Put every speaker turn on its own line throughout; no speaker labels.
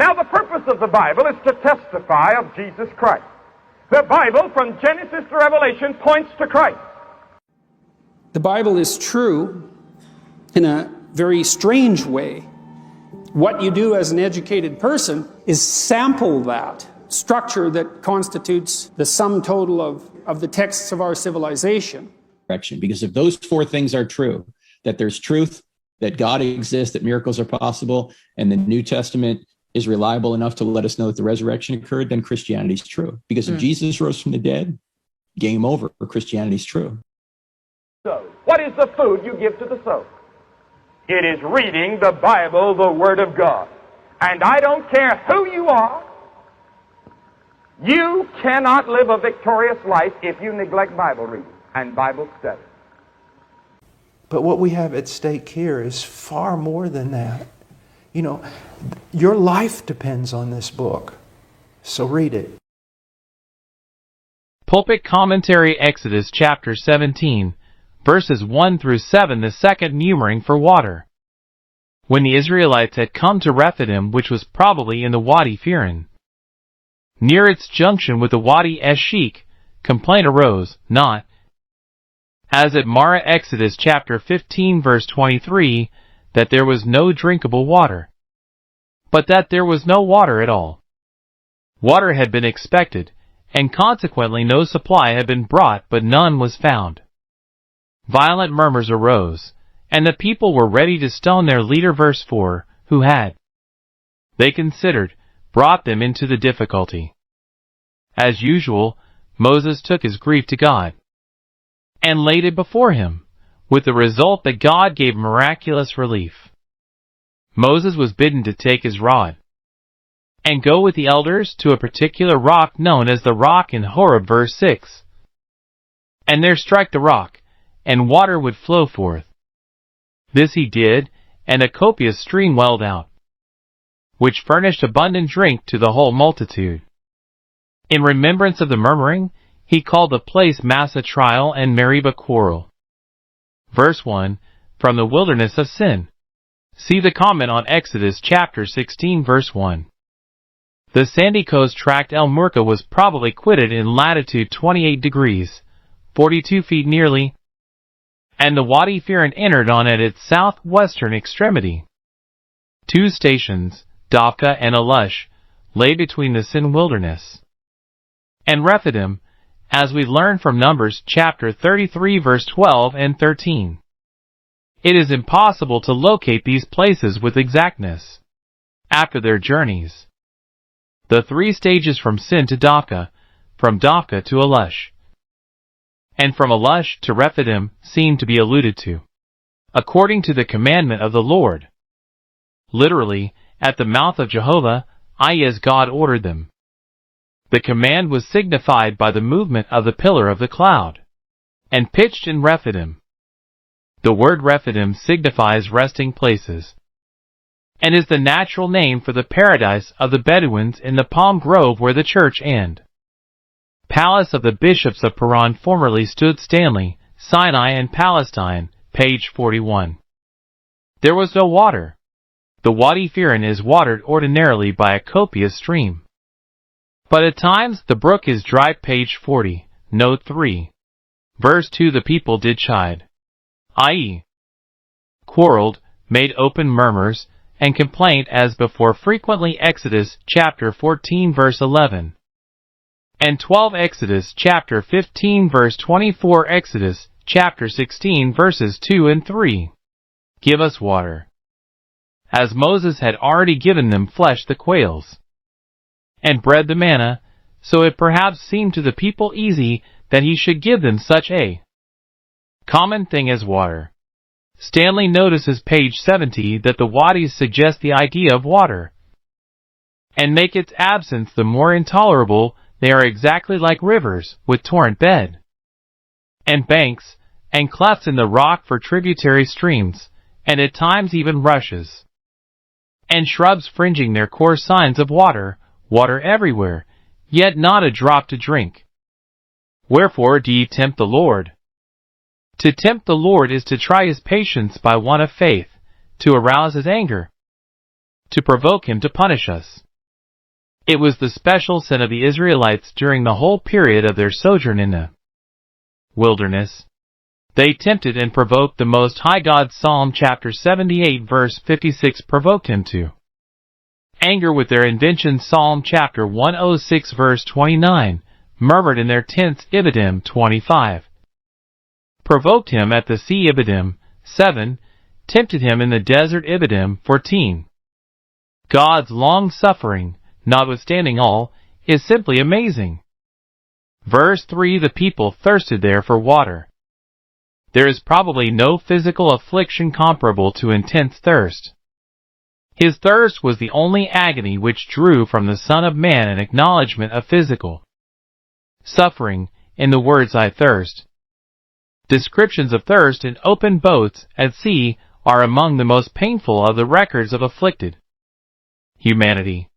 Now, the purpose of the Bible is to testify of Jesus Christ. The Bible, from Genesis to Revelation, points to Christ.
The Bible is true in a very strange way. What you do as an educated person is sample that structure that constitutes the sum total of the texts of our civilization.
Because if those four things are true, that there's truth, that God exists, that miracles are possible, and the New Testament is reliable enough to let us know that the resurrection occurred, then Christianity is true. Because if Jesus rose from the dead, game over, Christianity is true.
So, what is the food you give to the soul? It is reading the Bible, the Word of God. And I don't care who you are, you cannot live a victorious life if you neglect Bible reading and Bible study.
But what we have at stake here is far more than that. You know, your life depends on this book. So read it.
Pulpit Commentary, Exodus chapter 17, verses 1 through 7, the second murmuring for water. When the Israelites had come to Rephidim, which was probably in the Wadi Firin, near its junction with the Wadi Eshik, complaint arose, not as at Marah, Exodus chapter 15 verse 23, that there was no drinkable water, but that there was no water at all. Water had been expected, and consequently no supply had been brought, but none was found. Violent murmurs arose, and the people were ready to stone their leader, verse 4, who had, they considered, brought them into the difficulty. As usual, Moses took his grief to God and laid it before him, with the result that God gave miraculous relief. Moses was bidden to take his rod and go with the elders to a particular rock known as the rock in Horeb, verse 6, and there strike the rock, and water would flow forth. This he did, and a copious stream welled out, which furnished abundant drink to the whole multitude. In remembrance of the murmuring, he called the place Massa Trial and Meribah Quarrel. Verse 1, from the wilderness of sin. See the comment on Exodus chapter 16 verse 1. The sandy coast tract El Murka was probably quitted in latitude 28 degrees, 42 feet nearly, and the Wadi Firin entered on at its southwestern extremity. Two stations, Dafka and Alush, lay between the Sin wilderness and Rephidim, as we learn from Numbers chapter 33 verse 12 and 13. It is impossible to locate these places with exactness after their journeys. The three stages from Sin to Dafka, from Dafka to Alush, and from Alush to Rephidim seem to be alluded to, according to the commandment of the Lord. Literally, at the mouth of Jehovah, i.e. as God ordered them. The command was signified by the movement of the pillar of the cloud, and pitched in Rephidim. The word Rephidim signifies resting places, and is the natural name for the paradise of the Bedouins in the palm grove where the church and palace of the bishops of Paran formerly stood, Stanley, Sinai and Palestine, page 41. There was no water. The Wadi Firin is watered ordinarily by a copious stream, but at times the brook is dry, page 40, note 3. Verse 2, the people did chide, i.e. quarreled, made open murmurs, and complaint as before, frequently, Exodus chapter 14 verse 11. And 12 Exodus chapter 15 verse 24, Exodus chapter 16 verses 2 and 3. Give us water. As Moses had already given them flesh, the quails, and bread, the manna, so it perhaps seemed to the people easy that he should give them such a common thing as water. Stanley notices, page 70, that the wadis suggest the idea of water, and make its absence the more intolerable. They are exactly like rivers, with torrent bed, and banks, and clefts in the rock for tributary streams, and at times even rushes, and shrubs fringing their course, signs of water, water everywhere, yet not a drop to drink. Wherefore do ye tempt the Lord? To tempt the Lord is to try his patience by want of faith, to arouse his anger, to provoke him to punish us. It was the special sin of the Israelites during the whole period of their sojourn in the wilderness. They tempted and provoked the Most High God. Psalm chapter 78 verse 56 provoked him to anger with their inventions. Psalm chapter 106 verse 29 murmured in their tents. Ibidem 25 provoked him at the sea. Ibidem 7 tempted him in the desert. Ibidem 14. God's long-suffering, notwithstanding all, is simply amazing. Verse 3. The people thirsted there for water. There is probably no physical affliction comparable to intense thirst. His thirst was the only agony which drew from the Son of Man an acknowledgment of physical suffering in the words "I thirst." Descriptions of thirst in open boats at sea are among the most painful of the records of afflicted humanity.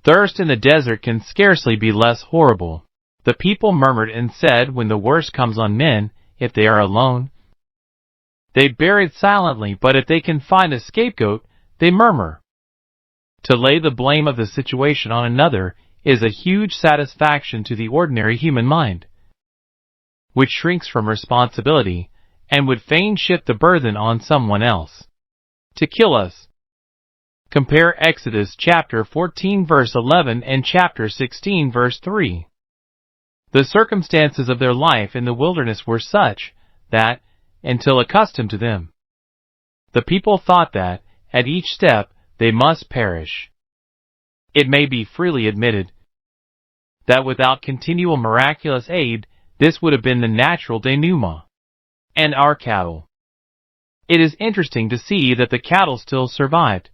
Thirst in the desert can scarcely be less horrible. The people murmured and said, when the worst comes on men, if they are alone, they bear it silently, but if they can find a scapegoat, they murmur. To lay the blame of the situation on another is a huge satisfaction to the ordinary human mind, which shrinks from responsibility and would fain shift the burden on someone else. To kill us. Compare Exodus chapter 14 verse 11 and chapter 16 verse 3. The circumstances of their life in the wilderness were such that, until accustomed to them, the people thought that, at each step, they must perish. It may be freely admitted that without continual miraculous aid, this would have been the natural denouement. And our cattle. It is interesting to see that the cattle still survived,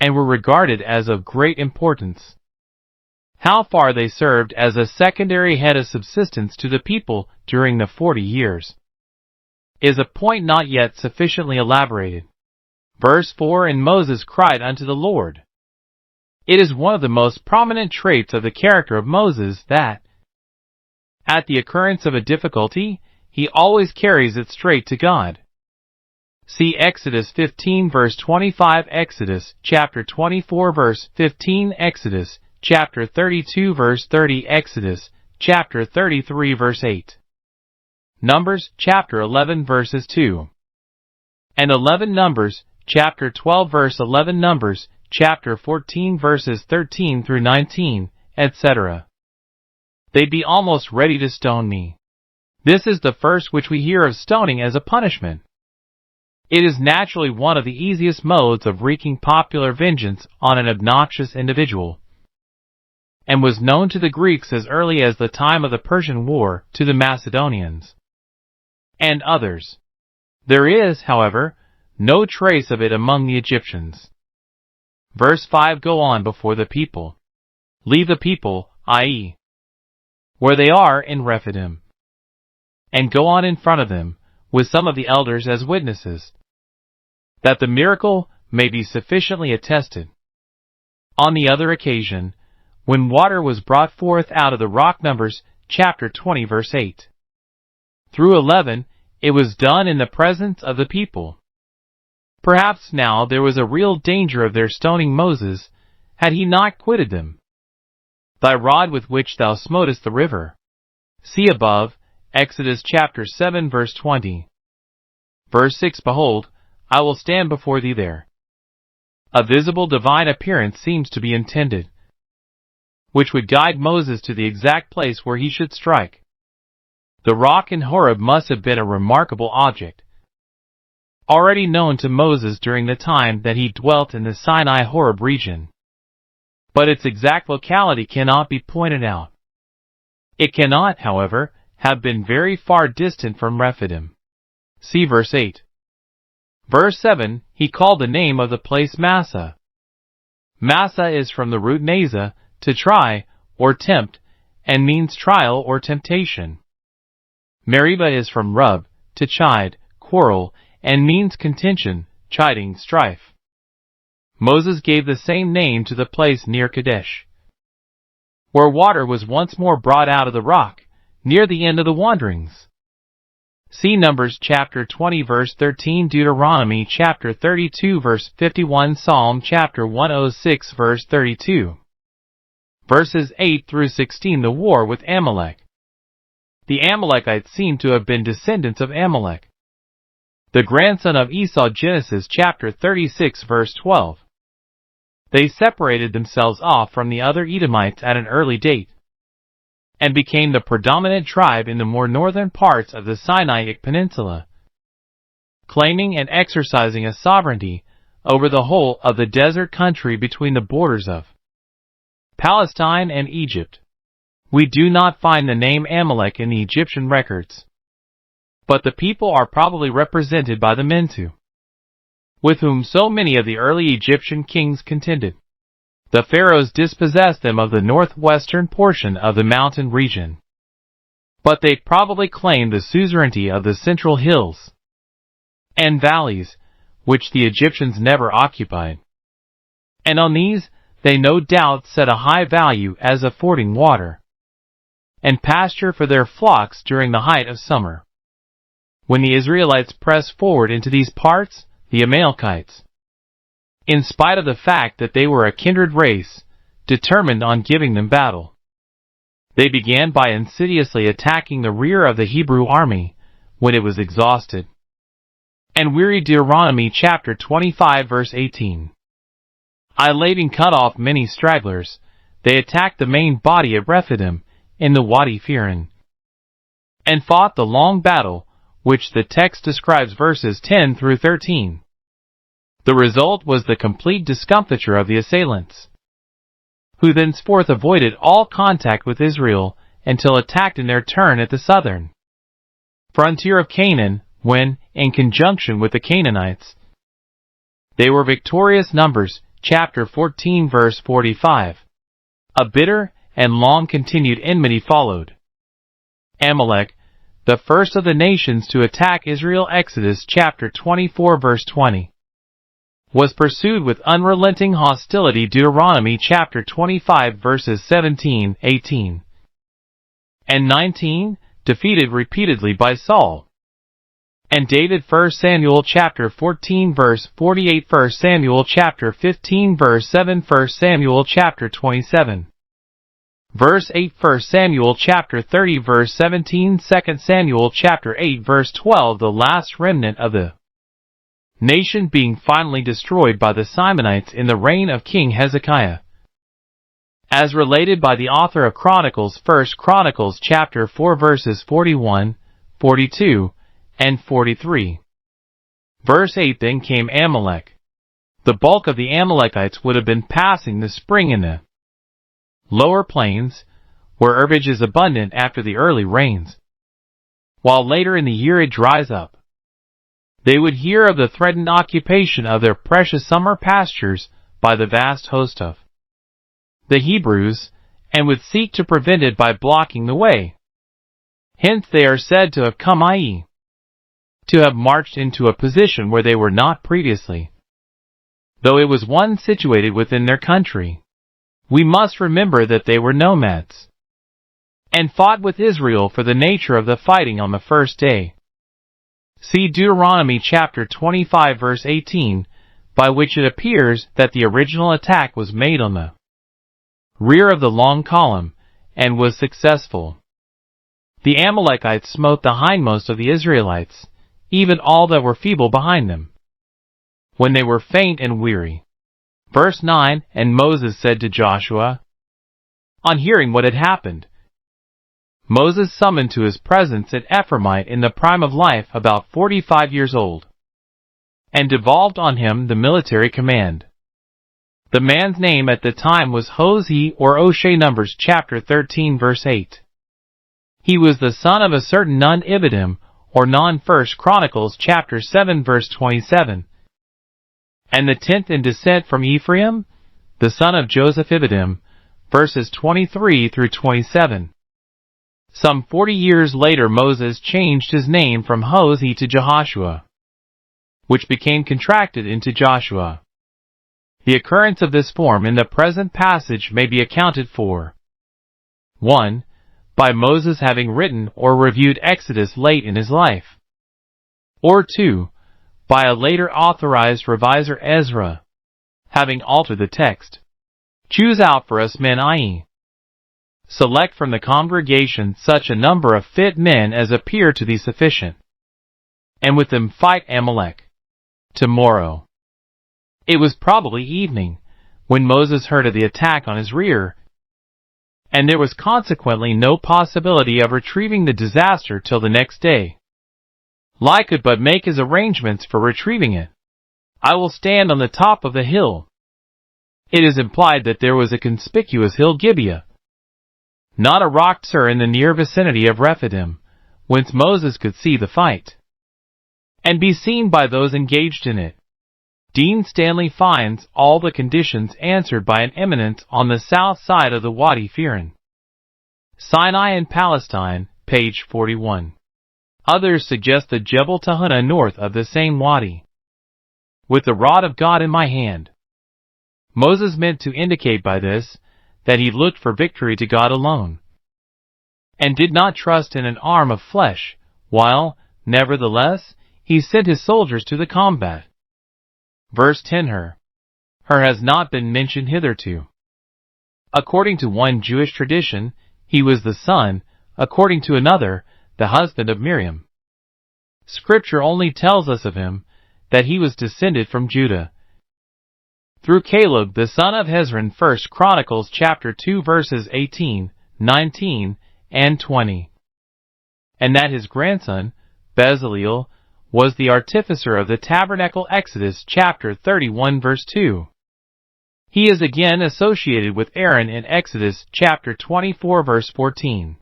and were regarded as of great importance. How far they served as a secondary head of subsistence to the people during the 40 years is a point not yet sufficiently elaborated. Verse 4. And Moses cried unto the Lord. It is one of the most prominent traits of the character of Moses that, at the occurrence of a difficulty, he always carries it straight to God. See Exodus 15 verse 25, Exodus chapter 24 verse 15, Exodus chapter 32 verse 30, Exodus chapter 33 verse 8. Numbers chapter 11 verses 2 and 11, Numbers chapter 12 verse 11, Numbers chapter 14 verses 13 through 19, etc. They'd be almost ready to stone me. This is the first which we hear of stoning as a punishment. It is naturally one of the easiest modes of wreaking popular vengeance on an obnoxious individual, and was known to the Greeks as early as the time of the Persian War to the Macedonians and others. There is, however, no trace of it among the Egyptians. Verse 5. Go on before the people. Leave the people, i.e., where they are in Rephidim, and go on in front of them, with some of the elders as witnesses, that the miracle may be sufficiently attested. On the other occasion, when water was brought forth out of the rock, Numbers chapter 20 verse 8 through 11, it was done in the presence of the people. Perhaps now there was a real danger of their stoning Moses, had he not quitted them. Thy rod with which thou smotest the river. See above, Exodus chapter 7 verse 20. Verse 6. Behold, I will stand before thee there. A visible divine appearance seems to be intended, which would guide Moses to the exact place where he should strike. The rock in Horeb must have been a remarkable object, already known to Moses during the time that he dwelt in the Sinai-Horeb region. But its exact locality cannot be pointed out. It cannot, however, have been very far distant from Rephidim. See verse 8. Verse 7, he called the name of the place Massa. Massa is from the root nasa, to try, or tempt, and means trial or temptation. Meribah is from rub, to chide, quarrel, and means contention, chiding, strife. Moses gave the same name to the place near Kadesh, where water was once more brought out of the rock, near the end of the wanderings. See Numbers chapter 20 verse 13, Deuteronomy chapter 32 verse 51, Psalm chapter 106 verse 32. verses 8 through 16, the war with Amalek. The Amalekites seem to have been descendants of Amalek, the grandson of Esau. Genesis chapter 36 verse 12. They separated themselves off from the other Edomites at an early date, and became the predominant tribe in the more northern parts of the Sinaitic Peninsula, claiming and exercising a sovereignty over the whole of the desert country between the borders of Palestine and Egypt. We do not find the name Amalek in the Egyptian records, but the people are probably represented by the Mentu, with whom so many of the early Egyptian kings contended. The pharaohs dispossessed them of the northwestern portion of the mountain region, but they probably claimed the suzerainty of the central hills and valleys, which the Egyptians never occupied. And on these they no doubt set a high value as affording water and pasture for their flocks during the height of summer. When the Israelites pressed forward into these parts, the Amalekites, in spite of the fact that they were a kindred race, determined on giving them battle. They began by insidiously attacking the rear of the Hebrew army when it was exhausted, and wearied. Deuteronomy chapter 25 verse 18. Elating cut off many stragglers, they attacked the main body at Rephidim in the Wadi Firin, and fought the long battle which the text describes verses 10 through 13. The result was the complete discomfiture of the assailants, who thenceforth avoided all contact with Israel until attacked in their turn at the southern frontier of Canaan, when, in conjunction with the Canaanites, they were victorious. Numbers chapter 14 verse 45. A bitter and long-continued enmity followed. Amalek, the first of the nations to attack Israel, Exodus chapter 24 verse 20, was pursued with unrelenting hostility. Deuteronomy chapter 25 verses 17, 18, and 19, defeated repeatedly by Saul and David. 1 Samuel chapter 14 verse 48, 1 Samuel chapter 15 verse 7, 1 Samuel chapter 27 verse 8, 1 Samuel chapter 30 verse 17, 2 Samuel chapter 8 verse 12, the last remnant of the nation being finally destroyed by the Simonites in the reign of King Hezekiah, as related by the author of Chronicles. 1 Chronicles chapter 4 verses 41, 42, and 43. Verse 8. Then came Amalek. The bulk of the Amalekites would have been passing the spring in the lower plains, where herbage is abundant after the early rains, while later in the year it dries up. They would hear of the threatened occupation of their precious summer pastures by the vast host of the Hebrews, and would seek to prevent it by blocking the way. Hence they are said to have come, i.e., to have marched into a position where they were not previously, though it was one situated within their country. We must remember that they were nomads, and fought with Israel for the nature of the fighting on the first day. See Deuteronomy chapter 25 verse 18, by which it appears that the original attack was made on the rear of the long column, and was successful. The Amalekites smote the hindmost of the Israelites, even all that were feeble behind them, when they were faint and weary. Verse 9, and Moses said to Joshua, on hearing what had happened, Moses summoned to his presence an Ephraimite in the prime of life, about 45 years old, and devolved on him the military command. The man's name at the time was Hosea or O'Shea. Numbers chapter 13 verse 8. He was the son of a certain Nun Ibidim, or Non. 1 Chronicles chapter 7 verse 27. And the 10th in descent from Ephraim, the son of Joseph Ibidim, verses 23 through 27. Some 40 years later Moses changed his name from Hosea to Jehoshua, which became contracted into Joshua. The occurrence of this form in the present passage may be accounted for 1. By Moses having written or reviewed Exodus late in his life, or 2. By a later authorized reviser, Ezra, having altered the text. Choose out for us men, i.e., select from the congregation such a number of fit men as appear to thee sufficient, and with them fight Amalek. Tomorrow. It was probably evening when Moses heard of the attack on his rear, and there was consequently no possibility of retrieving the disaster till the next day. Lai could but make his arrangements for retrieving it. I will stand on the top of the hill. It is implied that there was a conspicuous hill Gibeah, not a rock in the near vicinity of Rephidim, whence Moses could see the fight, and be seen by those engaged in it. Dean Stanley finds all the conditions answered by an eminence on the south side of the Wadi Firin. Sinai and Palestine, page 41. Others suggest the Jebel Tahuna north of the same wadi. With the rod of God in my hand. Moses meant to indicate by this that he looked for victory to God alone, and did not trust in an arm of flesh, while, nevertheless, he sent his soldiers to the combat. Verse 10. Her has not been mentioned hitherto. According to one Jewish tradition, he was the son, according to another, the husband of Miriam. Scripture only tells us of him that he was descended from Judah, through Caleb the son of Hezron. 1 Chronicles chapter 2 verses 18, 19, and 20. And that his grandson, Bezaleel, was the artificer of the tabernacle. Exodus chapter 31 verse 2. He is again associated with Aaron in Exodus chapter 24 verse 14.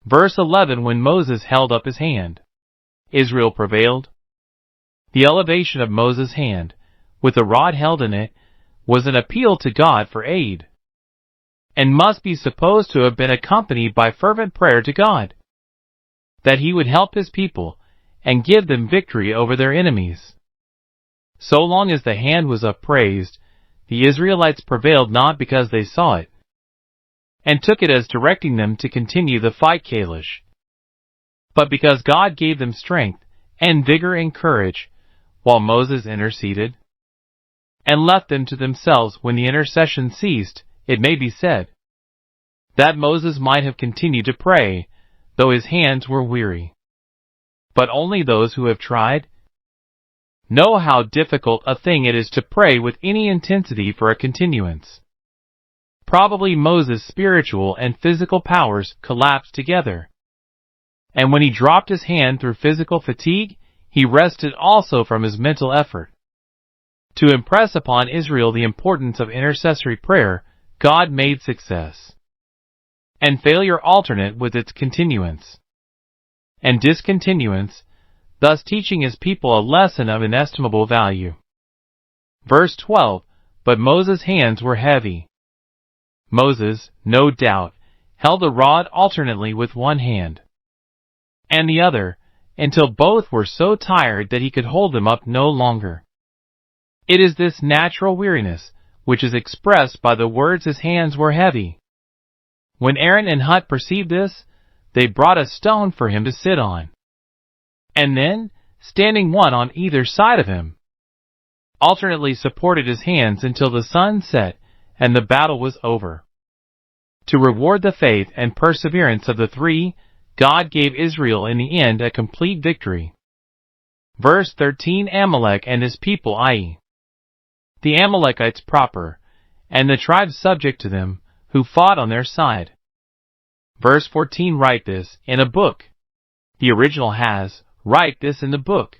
Verse 11. When Moses held up his hand, Israel prevailed. The elevation of Moses' hand, with the rod held in it, was an appeal to God for aid, and must be supposed to have been accompanied by fervent prayer to God, that he would help his people and give them victory over their enemies. So long as the hand was upraised, the Israelites prevailed not because they saw it, and took it as directing them to continue the fight Kalish, but because God gave them strength and vigor and courage, while Moses interceded, and left them to themselves. When the intercession ceased, it may be said that Moses might have continued to pray, though his hands were weary. But only those who have tried know how difficult a thing it is to pray with any intensity for a continuance. Probably Moses' spiritual and physical powers collapsed together, and when he dropped his hand through physical fatigue, he rested also from his mental effort. To impress upon Israel the importance of intercessory prayer, God made success and failure alternate with its continuance and discontinuance, thus teaching his people a lesson of inestimable value. Verse 12. But Moses' hands were heavy. Moses, no doubt, held the rod alternately with one hand and the other, until both were so tired that he could hold them up no longer. It is this natural weariness which is expressed by the words his hands were heavy. When Aaron and Hut perceived this, they brought a stone for him to sit on, and then, standing one on either side of him, alternately supported his hands until the sun set and the battle was over. To reward the faith and perseverance of the three, God gave Israel in the end a complete victory. Verse 13. Amalek and his people, i.e., the Amalekites proper, and the tribes subject to them, who fought on their side. Verse 14. Write this in a book. The original has, write this in the book.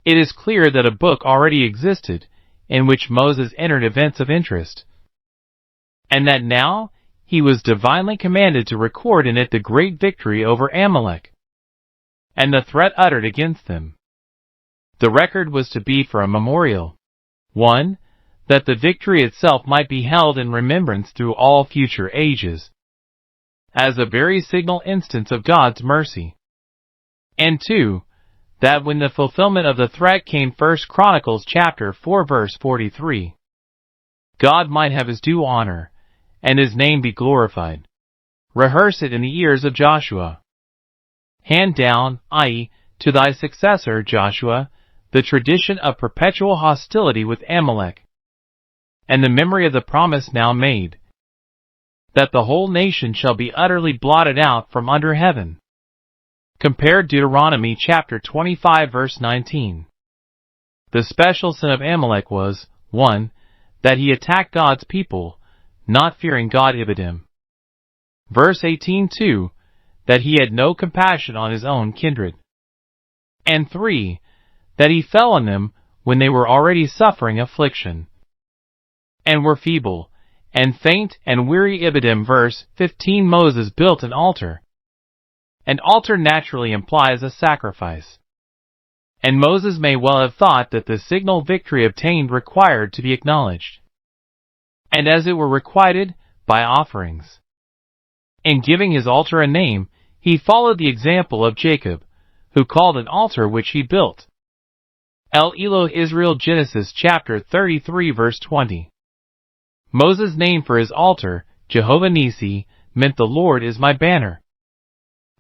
It is clear that a book already existed, in which Moses entered events of interest, and that now he was divinely commanded to record in it the great victory over Amalek, and the threat uttered against them. The record was to be for a memorial. 1. That the victory itself might be held in remembrance through all future ages, as a very signal instance of God's mercy. And 2. That when the fulfillment of the threat came, 1 Chronicles chapter 4 verse 43, God might have his due honor, and his name be glorified. Rehearse it in the ears of Joshua. Hand down, i.e., to thy successor, Joshua, the tradition of perpetual hostility with Amalek, and the memory of the promise now made, that the whole nation shall be utterly blotted out from under heaven. Compare Deuteronomy chapter 25 verse 19. The special sin of Amalek was, 1. That he attacked God's people, not fearing God Ibidim. Verse 18 2. That he had no compassion on his own kindred. And 3. That he fell on them when they were already suffering affliction, and were feeble, and faint and weary Ibidim. Verse 15. Moses built an altar. An altar naturally implies a sacrifice. And Moses may well have thought that the signal victory obtained required to be acknowledged, and as it were requited by offerings. In giving his altar a name, he followed the example of Jacob, who called an altar which he built El Eloh Israel. Genesis chapter 33 verse 20. Moses' name for his altar, Jehovah Nissi, meant the Lord is my banner,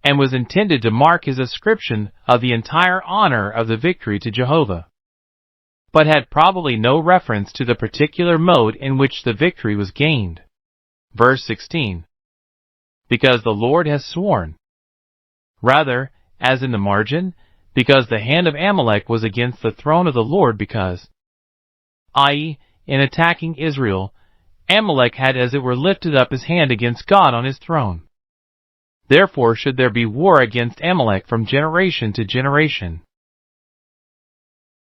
and was intended to mark his ascription of the entire honor of the victory to Jehovah, but had probably no reference to the particular mode in which the victory was gained. Verse 16. Because the Lord has sworn. Rather, as in the margin, because the hand of Amalek was against the throne of the Lord, because, i.e., in attacking Israel, Amalek had as it were lifted up his hand against God on his throne. Therefore should there be war against Amalek from generation to generation.